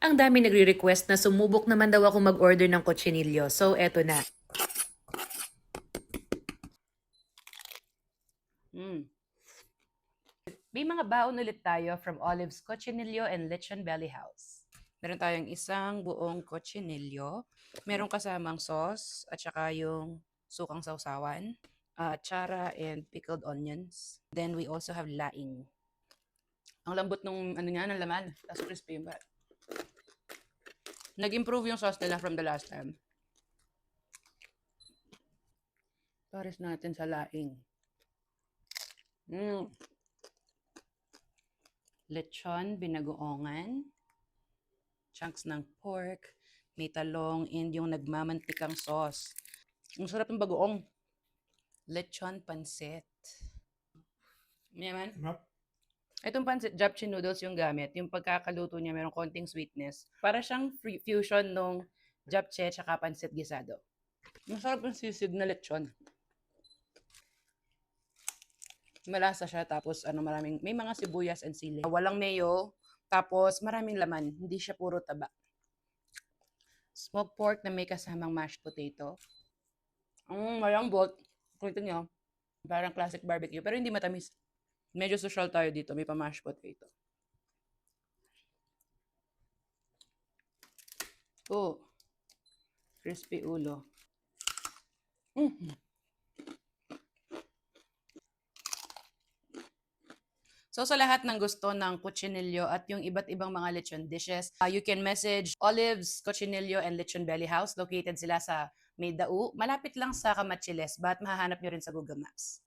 Ang dami nagre-request na sumubok naman daw ako mag-order ng kutsinilyo. So, eto na. May mga baon ulit tayo from Olive's Cochinillo and Lechon Belly House. Meron tayong isang buong cochinillo. Meron kasamang sauce at saka yung sukang sausawan, chara and pickled onions. Then we also have laing. Ang lambot nung ano niya, ng laman. Tapos crispy yung bat. Nag-improve yung sauce nila from the last time. Pares natin sa laing. Lechon, binagoongan, chunks ng pork, may talong, and yung nagmamantikang sauce. Ang sarap ng bagoong. Lechon pancit. Yaman? Itong pancit japchae noodles yung gamit. Yung pagkakaluto niya mayroong konting sweetness. Para siyang fusion nung japchae tsaka pancit gisado. Masarap yung sisig na lechon. Malasa siya, tapos may mga sibuyas and sili. Walang mayo, tapos maraming laman, hindi siya puro taba. Smoked pork na may kasamang mashed potato. Malambot. Ito nyo, parang classic barbecue, pero hindi matamis. Medyo social tayo dito, may pa-mashed potato. Oh, crispy ulo. So sa lahat ng gusto ng cochinillo at yung iba't ibang mga lechon dishes, you can message Olive's Cochinillo and Lechon Belly House. Located sila sa May Dao. Malapit lang sa Kamachiles, but mahahanap nyo rin sa Google Maps.